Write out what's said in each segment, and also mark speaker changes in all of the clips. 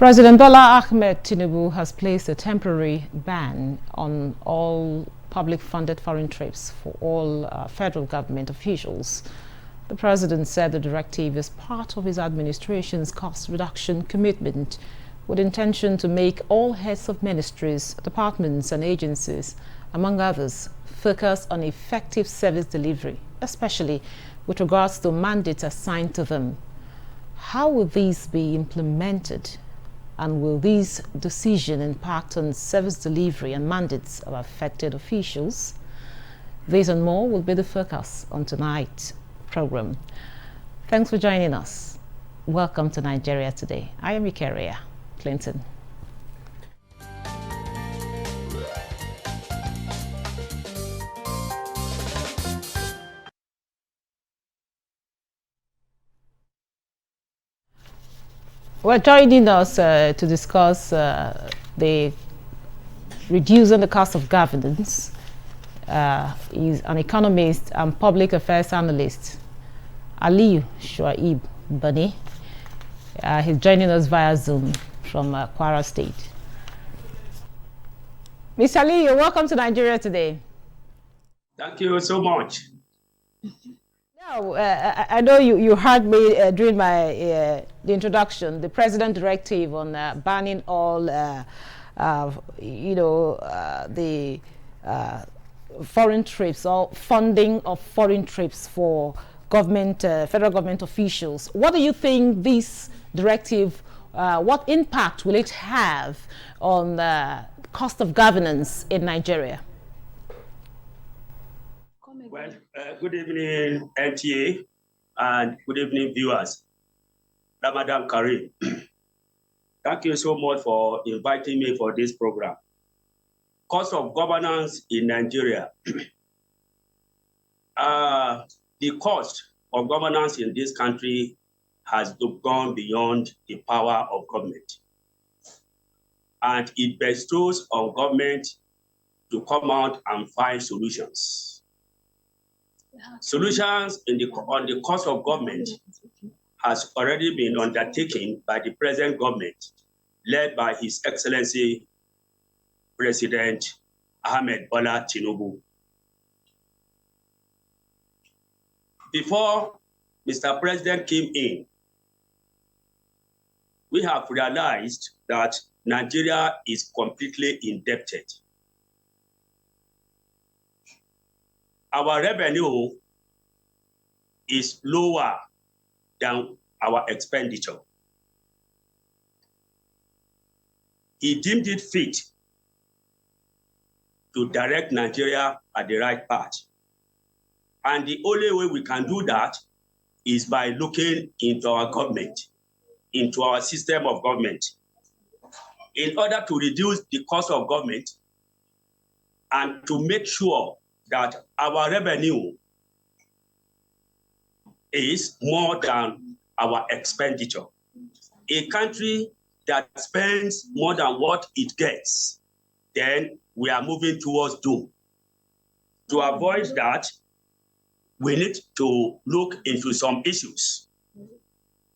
Speaker 1: President Bola Ahmed Tinubu has placed a temporary ban on all public-funded foreign trips for all federal government officials. The president said the directive is part of his administration's cost reduction commitment, with intention to make all heads of ministries, departments and agencies, among others, focus on effective service delivery, especially with regards to mandates assigned to them. How will these be implemented? And will these decisions impact on service delivery and mandates of affected officials? This and more will be the focus on tonight's program. Thanks for joining us. Welcome to Nigeria Today. I am Ikeria Clinton. Well, joining us to discuss the reducing the cost of governance is an economist and public affairs analyst, Aliyu Shuaib Bani. He's joining us via Zoom from Kwara State. Mr. Aliyu, welcome to Nigeria Today.
Speaker 2: Thank you so much.
Speaker 1: Now, I know you heard me during my the introduction, the president directive on banning all, the foreign trips or funding of foreign trips for government, federal government officials. What do you think this directive, what impact will it have on the cost of governance in Nigeria?
Speaker 2: Well, good evening, NTA, and good evening, viewers. Ramadan Kareem. Thank you so much for inviting me for this program. Cost of governance in Nigeria. The cost of governance in this country has gone beyond the power of government. And it bestows on government to come out and find solutions. Solutions on the cost of government has already been undertaken by the present government, led by His Excellency President Ahmed Bola Tinubu. Before Mr. President came in, we have realized that Nigeria is completely indebted. Our revenue is lower than our expenditure. He deemed it fit to direct Nigeria at the right path. And the only way we can do that is by looking into our government, into our system of government. In order to reduce the cost of government and to make sure that our revenue is more than our expenditure. A country that spends more than what it gets, then we are moving towards doom. To avoid that, we need to look into some issues.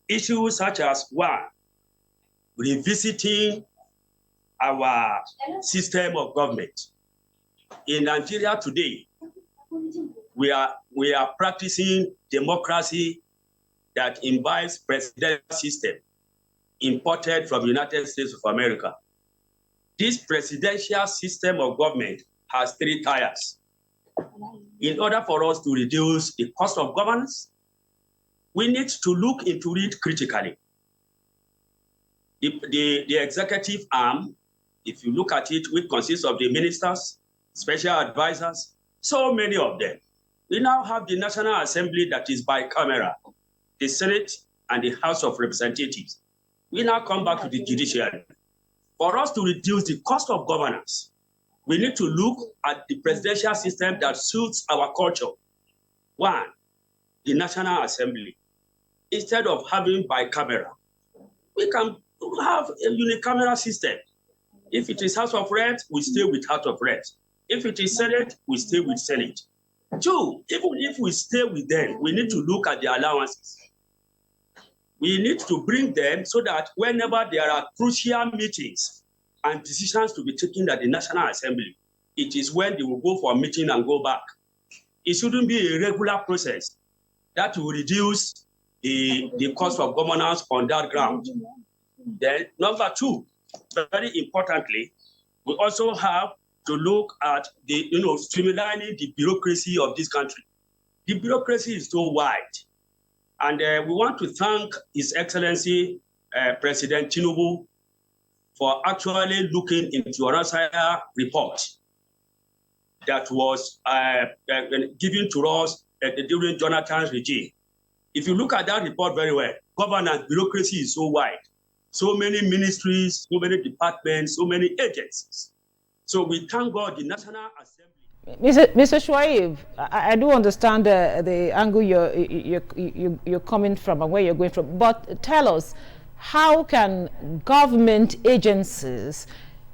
Speaker 2: Issues such as, one, revisiting our system of government. In Nigeria today, we are practicing democracy that imbibes presidential system imported from the United States of America. This presidential system of government has three tiers. In order for us to reduce the cost of governance, we need to look into it critically. The executive arm, if you look at it, which consists of the ministers, special advisors, so many of them. We now have the National Assembly that is bicameral, the Senate and the House of Representatives. We now come back to the judiciary. For us to reduce the cost of governance, we need to look at the presidential system that suits our culture. One, the National Assembly. Instead of having bicameral, we can have a unicameral system. If it is House of Reps, we stay with House of Reps. If it is Senate, we stay with Senate. Two, even if we stay with them, we need to look at the allowances. We need to bring them so that whenever there are crucial meetings and decisions to be taken at the National Assembly, it is when they will go for a meeting and go back. It shouldn't be a regular process. That will reduce the cost of governance on that ground. Then, number two, very importantly, we also have to look at the, streamlining the bureaucracy of this country. The bureaucracy is so wide. And we want to thank His Excellency President Tinubu for actually looking into your report that was given to us during Jonathan's regime. If you look at that report very well, governance bureaucracy is so wide. So many ministries, so many departments, so many agencies. So we thank God the National Assembly.
Speaker 1: Mr. Shuaib, I do understand the angle you're coming from and where you're going from, but tell us, how can government agencies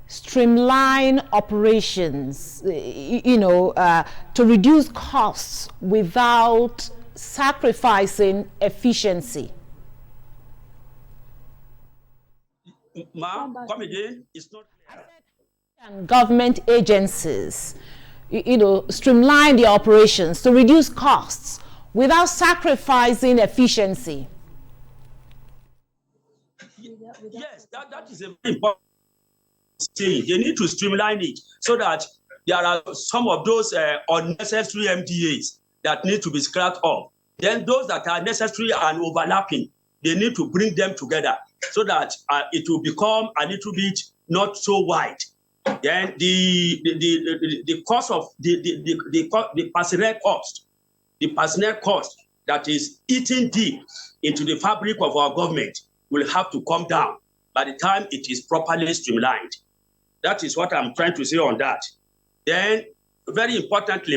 Speaker 1: streamline operations, to reduce costs without sacrificing efficiency?
Speaker 2: Ma'am, come again. It's not clear.
Speaker 1: Can government agencies, streamline their operations to reduce costs without sacrificing efficiency?
Speaker 2: Yes, that is a very important thing. They need to streamline it so that there are some of those unnecessary MDAs that need to be scrapped off. Then those that are necessary and overlapping, they need to bring them together so that it will become a little bit not so wide. Then the cost of the personnel cost that is eating deep into the fabric of our government will have to come down by the time it is properly streamlined. That is what I'm trying to say on that. Then, very importantly,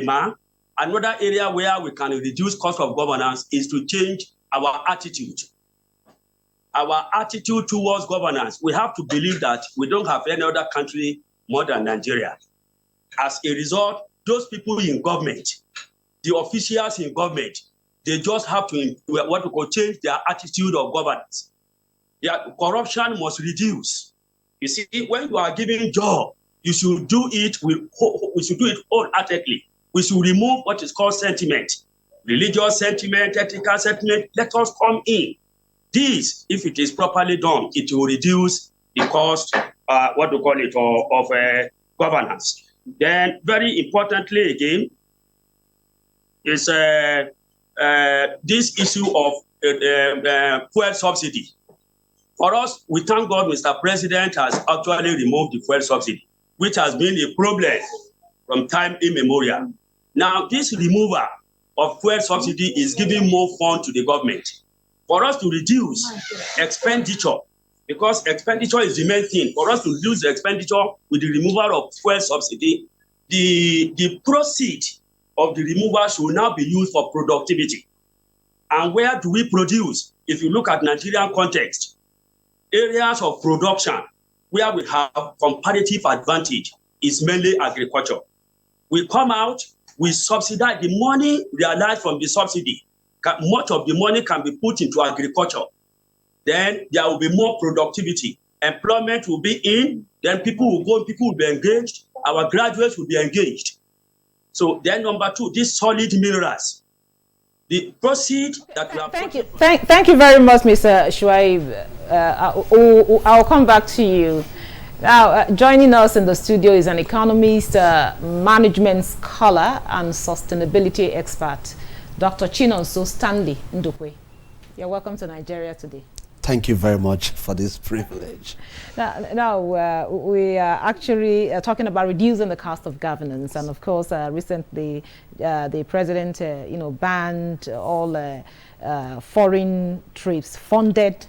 Speaker 2: another area where we can reduce cost of governance is to change our attitude. Our attitude towards governance. We have to believe that we don't have any other country more than Nigeria. As a result, those people in government, the officials in government, they just have to change their attitude of governance. Corruption must reduce. You see, when you are giving job, you should do it wholeheartedly. We should remove what is called sentiment, religious sentiment, ethical sentiment. Let us come in. This, if it is properly done, it will reduce the cost, of governance. Then, very importantly again, is this issue of fuel subsidy. For us, we thank God Mr. President has actually removed the fuel subsidy, which has been a problem from time immemorial. Now, this removal of fuel subsidy is giving more funds to the government. For us to reduce expenditure, because expenditure is the main thing, for us to reduce the expenditure with the removal of fuel subsidy, the proceed of the removal should now be used for productivity. And where do we produce? If you look at Nigerian context, areas of production where we have comparative advantage is mainly agriculture. We come out, we subsidize the money realized from the subsidy. Much of the money can be put into agriculture. Then there will be more productivity. Employment will be in, then people will go, people will be engaged, our graduates will be engaged. So then number two, these solid minerals. The proceed that we have.
Speaker 1: Thank you. Thank you very much, Mr. Shuaib. I'll come back to you. Now, joining us in the studio is an economist, management scholar, and sustainability expert, Dr. Chinonso Stanley Ndukwe. You're welcome to Nigeria today.
Speaker 3: Thank you very much for this privilege.
Speaker 1: Now we are actually talking about reducing the cost of governance, and of course, recently the president, banned all foreign trips, funded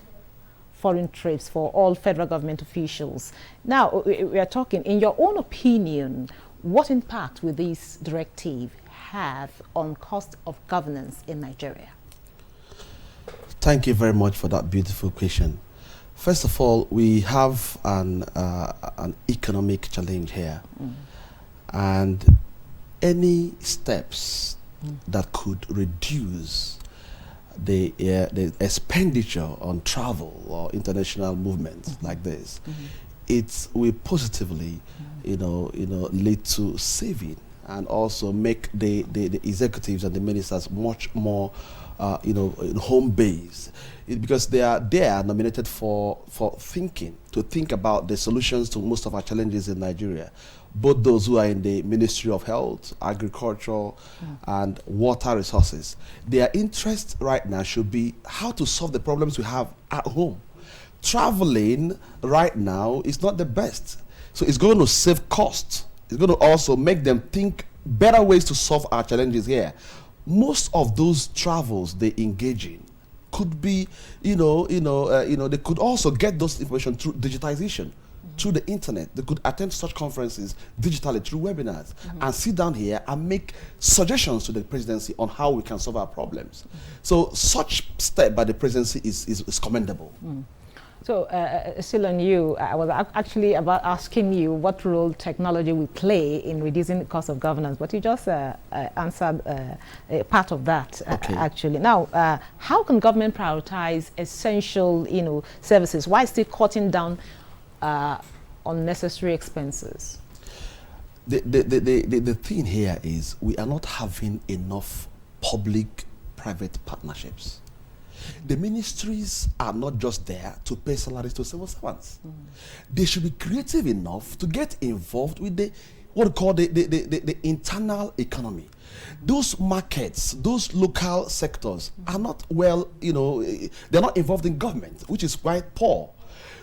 Speaker 1: foreign trips for all federal government officials. Now we are talking, in your own opinion, what impact will this directive have on cost of governance in Nigeria?
Speaker 3: Thank you very much for that beautiful question. First of all, we have an economic challenge here. And any steps that could reduce the expenditure on travel or international movements like this, it will positively, lead to saving and also make the executives and the ministers much more, home base, because they are nominated for to think about the solutions to most of our challenges in Nigeria. Both those who are in the Ministry of Health, Agriculture, and Water Resources, their interest right now should be how to solve the problems we have at home. Traveling right now is not the best. So it's going to save costs. It's going to also make them think better ways to solve our challenges here. Most of those travels they engage in could be, they could also get those information through digitization, through the internet. They could attend such conferences digitally through webinars and sit down here and make suggestions to the presidency on how we can solve our problems. So such step by the presidency is commendable.
Speaker 1: So, still on you, I was actually about asking you what role technology will play in reducing the cost of governance, but you just answered a part of that, actually. Now, how can government prioritize essential, services while still cutting down unnecessary expenses?
Speaker 3: The thing here is we are not having enough public-private partnerships. The ministries are not just there to pay salaries to civil servants. They should be creative enough to get involved with what we call the internal economy. Those markets, those local sectors are not they're not involved in government, which is quite poor.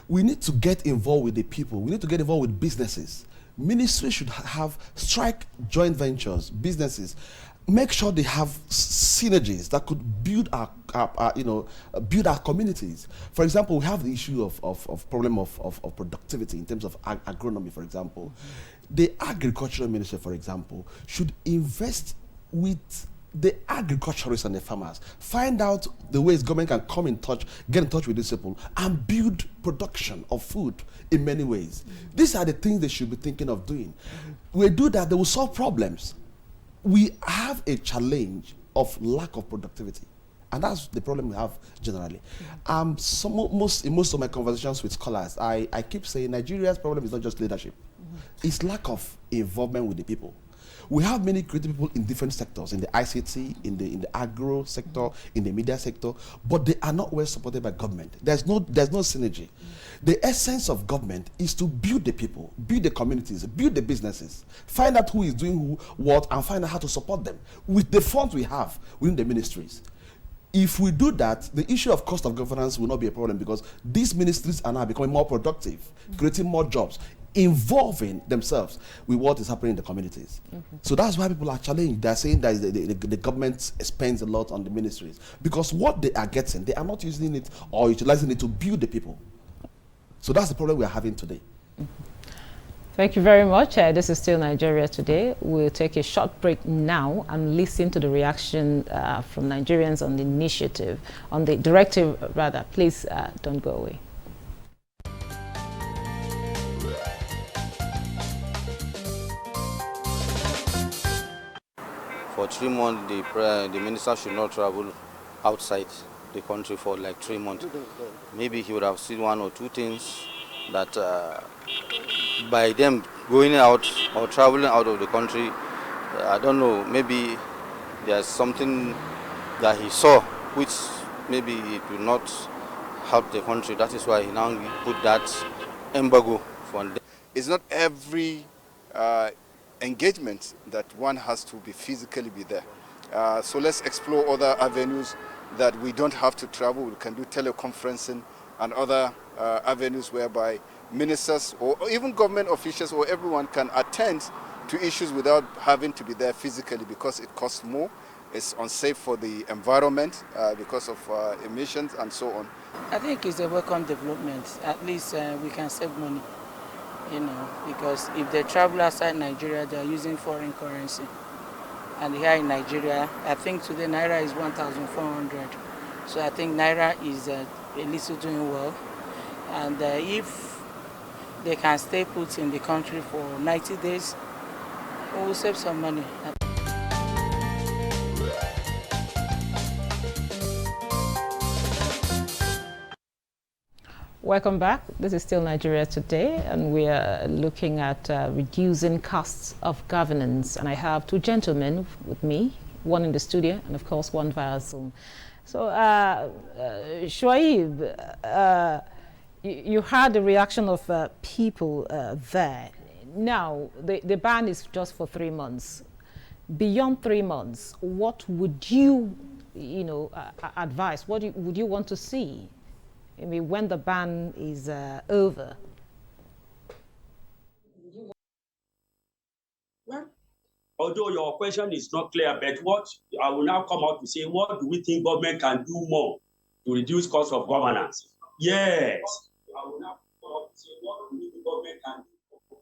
Speaker 3: We need to get involved with the people. We need to get involved with businesses. Ministry should strike joint ventures, businesses, make sure they have synergies that could build our communities. For example, we have the issue of problem of productivity in terms of agronomy, for example. The agricultural ministry, for example, should invest with the agriculturists and the farmers, find out the ways government can get in touch with these people and build production of food in many ways. These are the things they should be thinking of doing. We do that, they will solve problems. We have a challenge of lack of productivity, and that's the problem we have generally. In most of my conversations with scholars, I keep saying Nigeria's problem is not just leadership. It's lack of involvement with the people. We have many creative people in different sectors, in the ICT, in the agro sector, in the media sector, but they are not well supported by government. There's no synergy. The essence of government is to build the people, build the communities, build the businesses, find out who is doing what, and find out how to support them with the funds we have within the ministries. If we do that, the issue of cost of governance will not be a problem, because these ministries are now becoming more productive, creating more jobs, involving themselves with what is happening in the communities. So that's why people are challenged. They're saying that the government spends a lot on the ministries, because what they are getting, they are not using it or utilizing it to build the people. So that's the problem we are having today.
Speaker 1: Thank you very much. This is Still Nigeria Today. We'll take a short break now and listen to the reaction from Nigerians on the initiative, on the directive rather. Please don't go away.
Speaker 4: For 3 months, the minister should not travel outside the country for like 3 months. Maybe he would have seen 1 or 2 things that by them going out or traveling out of the country, I don't know, maybe there's something that he saw which maybe it will not help the country. That is why he now put that embargo for them.
Speaker 5: It's not every engagement that one has to physically be there. So let's explore other avenues that we don't have to travel. We can do teleconferencing and other avenues whereby ministers or even government officials or everyone can attend to issues without having to be there physically, because it costs more. It's unsafe for the environment because of emissions and so on.
Speaker 6: I think it's a welcome development. At least we can save money, because if they travel outside Nigeria, they are using foreign currency. And here in Nigeria, I think today Naira is 1,400. So I think Naira is at least doing well. And if they can stay put in the country for 90 days, we will save some money.
Speaker 1: Welcome back. This is still Nigeria Today, and we are looking at reducing costs of governance. And I have two gentlemen with me, one in the studio and, of course, one via Zoom. So, Shuaib, you heard the reaction of people there. Now, the ban is just for 3 months. Beyond 3 months, what would you, advise? What would you want to see? I mean, when the ban is over?
Speaker 2: Well, although your question is not clear, but what I will now come out to say, what do we think government can do more to reduce cost of governance? Yes. I will now come out to say, what do we think government can do to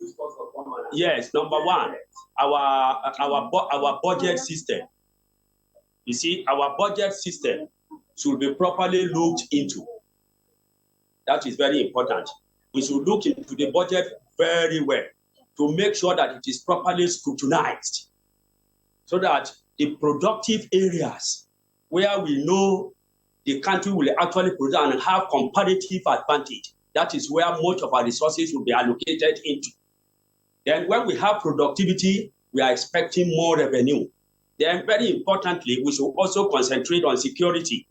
Speaker 2: reduce cost of governance? Yes, number one, our budget system. You see, our budget system should be properly looked into. That is very important. We should look into the budget very well to make sure that it is properly scrutinized, so that the productive areas where we know the country will actually produce and have comparative advantage, that is where much of our resources will be allocated into. Then when we have productivity, we are expecting more revenue. Then very importantly, we should also concentrate on security.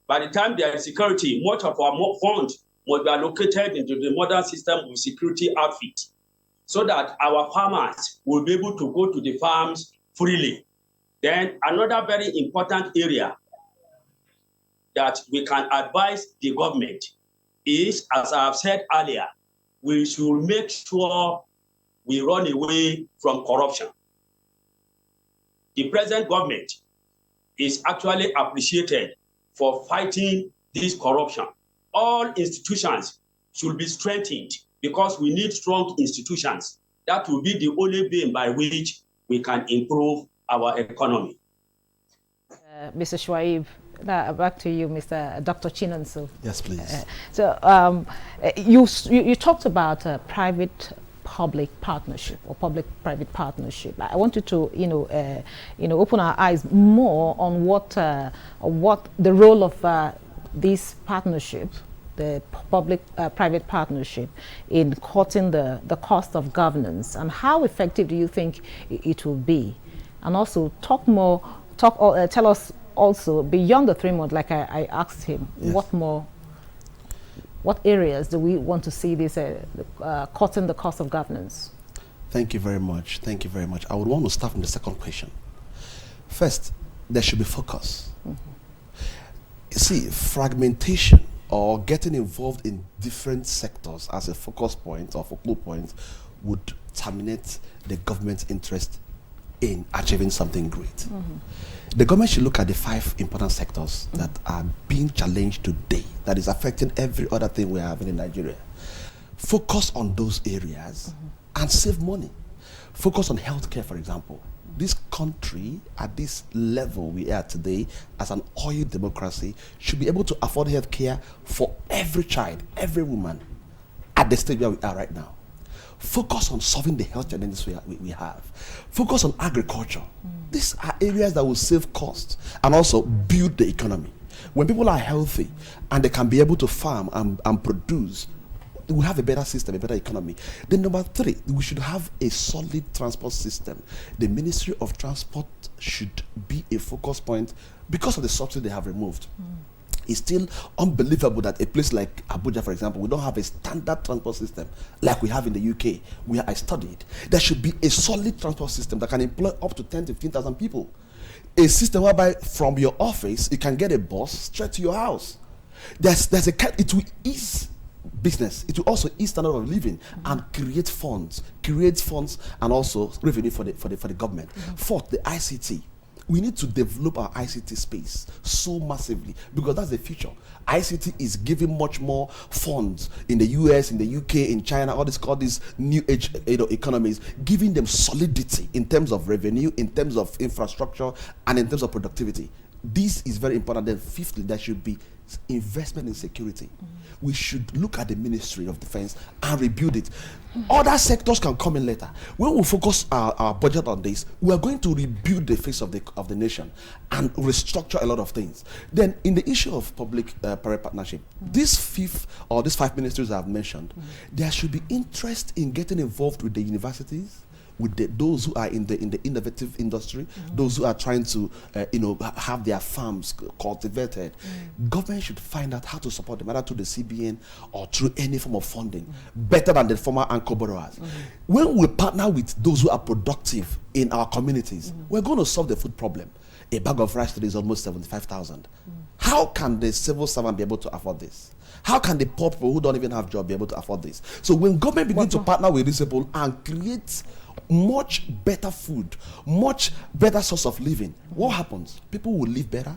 Speaker 2: By the time there is security, much of our funds must be allocated into the modern system of security outfit, so that our farmers will be able to go to the farms freely. Then another very important area that we can advise the government is, as I have said earlier, we should make sure we run away from corruption. The present government is actually appreciated for fighting this corruption. All institutions should be strengthened, because we need strong institutions. That will be the only way by which we can improve our economy.
Speaker 1: Mr. Shuaib, back to you, Mr. Dr. Chinonso.
Speaker 3: Yes, please.
Speaker 1: You talked about private-public partnership or public-private partnership. I want you to, open our eyes more on what the role of this partnership, the public-private partnership, in cutting the cost of governance, and how effective do you think it will be? And also tell us also, beyond the 3 months, like I asked him, yes, what areas do we want to see this cutting the cost of governance?
Speaker 3: Thank you very much. Thank you very much. I would want to start from the second question. First, there should be focus. Mm-hmm. You see, fragmentation or getting involved in different sectors as a focus point or focal point would terminate the government's interest in achieving something great. Mm-hmm. The government should look at the 5 important sectors that are being challenged today, that is affecting every other thing we are having in Nigeria. Focus on those areas and save money. Focus on healthcare, for example. This country, at this level we are today, as an oil democracy, should be able to afford healthcare for every child, every woman, at the stage where we are right now. Focus on solving the health challenges we have. Focus on agriculture. These are areas that will save costs and also build the economy. When people are healthy and they can be able to farm and produce, we have a better system, a better economy. Then number 3, we should have a solid transport system. The Ministry of Transport should be a focus point because of the subsidy they have removed. It's still unbelievable that a place like Abuja, for example, we don't have a standard transport system like we have in the UK, where I studied. There should be a solid transport system that can employ up to 10,000 to 15,000 people. A system whereby from your office, you can get a bus straight to your house. It will ease business. It will also ease standard of living and create funds and also revenue for the government. Fourth, the ICT. We need to develop our ICT space so massively, because that's the future. ICT is giving much more funds in the US, in the UK, in China, all these new age economies, giving them solidity in terms of revenue, in terms of infrastructure, and in terms of productivity. this is very important. Then fifthly, there should be investment in security. We should look at the Ministry of Defense and rebuild it. Other sectors can come in later. When we focus our budget on this, we are going to rebuild the face of the nation and restructure a lot of things. Then in the issue of public-private partnership, these five ministries I have mentioned, there should be interest in getting involved with the universities, with those who are in the innovative industry, those who are trying to have their farms cultivated. Government should find out how to support them, either through the CBN or through any form of funding, better than the former anchor borrowers. When we partner with those who are productive in our communities, we're going to solve the food problem. A bag of rice today is almost 75,000. How can the civil servant be able to afford this? How can the poor people who don't even have job be able to afford this? So when government begins to partner with these people and create much better food, much better source of living, what happens? People will live better.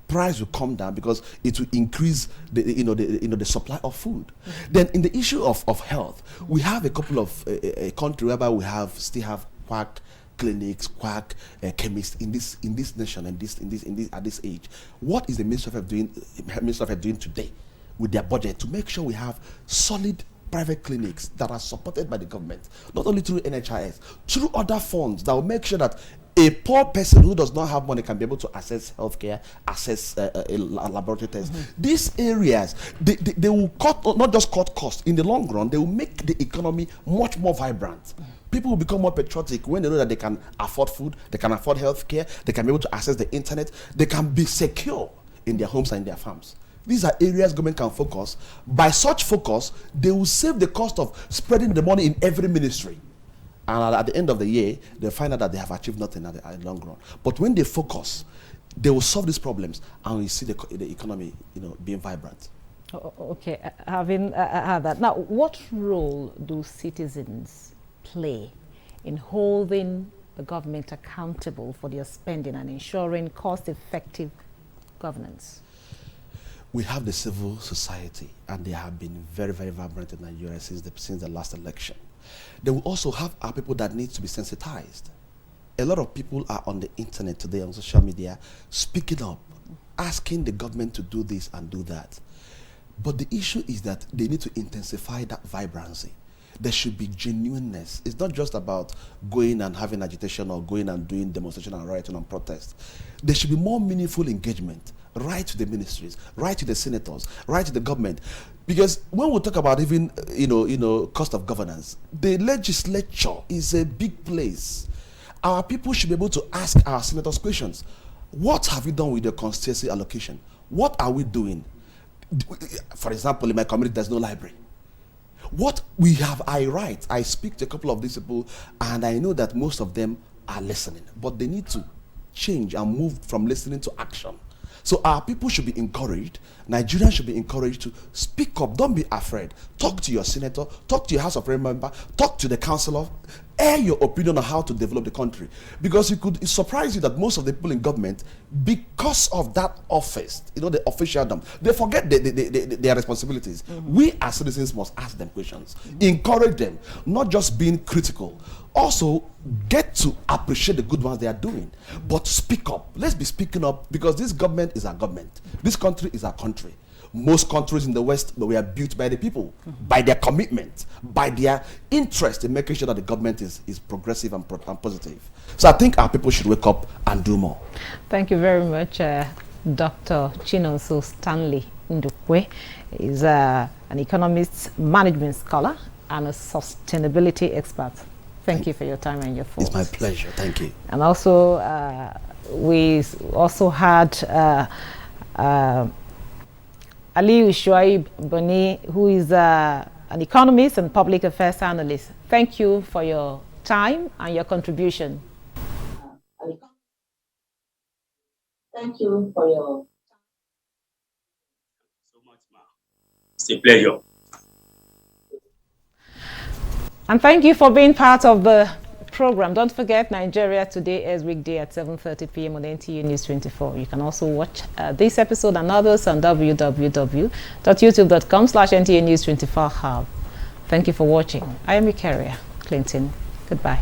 Speaker 3: Price will come down because it will increase the supply of food. Then in the issue of health, we have a couple of a country whereby still have quack clinics, quack chemists in this nation and at this age. What is the Ministry of Health doing today with their budget to make sure we have solid private clinics that are supported by the government, not only through NHIS, through other funds that will make sure that a poor person who does not have money can be able to access healthcare, access a laboratory test. These areas, they will not just cut costs. In the long run, they will make the economy much more vibrant. People will become more patriotic when they know that they can afford food, they can afford healthcare, they can be able to access the internet, they can be secure in their homes and in their farms. These are areas government can focus. By such focus, they will save the cost of spreading the money in every ministry. And at the end of the year, they'll find out that they have achieved nothing at the long run. But when they focus, they will solve these problems, and we see the economy, being vibrant.
Speaker 1: Okay, having had that. Now, what role do citizens play in holding the government accountable for their spending and ensuring cost-effective governance?
Speaker 3: We have the civil society, and they have been very, very vibrant in Nigeria since the last election. They will also have our people that need to be sensitized. A lot of people are on the internet today, on social media, speaking up, asking the government to do this and do that. But the issue is that they need to intensify that vibrancy. There should be genuineness. It's not just about going and having agitation or going and doing demonstration and rioting and protest. There should be more meaningful engagement, right to the ministries, right to the senators, right to the government. Because when we talk about even, cost of governance, the legislature is a big place. Our people should be able to ask our senators questions. What have you done with your constituency allocation? What are we doing? For example, in my community, there's no library. What we have, I speak to a couple of these people, and I know that most of them are listening, but they need to change and move from listening to action. So our people should be encouraged, Nigerians should be encouraged to speak up. Don't be afraid. Talk to your senator, talk to your House of Representatives member, talk to the councillor, air your opinion on how to develop the country. Because it surprise you that most of the people in government, because of that office, the officialdom, they forget their responsibilities. We as citizens must ask them questions, encourage them, not just being critical. Also, get to appreciate the good ones they are doing, but speak up. Let's be speaking up, because this government is our government. This country is our country. Most countries in the West were built by the people, by their commitment, by their interest in making sure that the government is progressive and positive. So I think our people should wake up and do more.
Speaker 1: Thank you very much, Dr. Chinonso Stanley Ndukwe. He's an economist, management scholar, and a sustainability expert. Thank you for your time and your thoughts.
Speaker 3: It's my pleasure. Thank you.
Speaker 1: And also, we also had Aliyu Shuaib Boni, who is an economist and public affairs analyst. Thank you for your time and your contribution.
Speaker 7: Thank you for your time.
Speaker 2: So much, ma. It's a pleasure.
Speaker 1: And thank you for being part of the program. Don't forget, Nigeria Today is weekday at 7:30 p.m. on NTA News 24. You can also watch this episode and others on www.youtube.com/NTA News 24 Hub. Thank you for watching. I am your carrier, Clinton. Goodbye.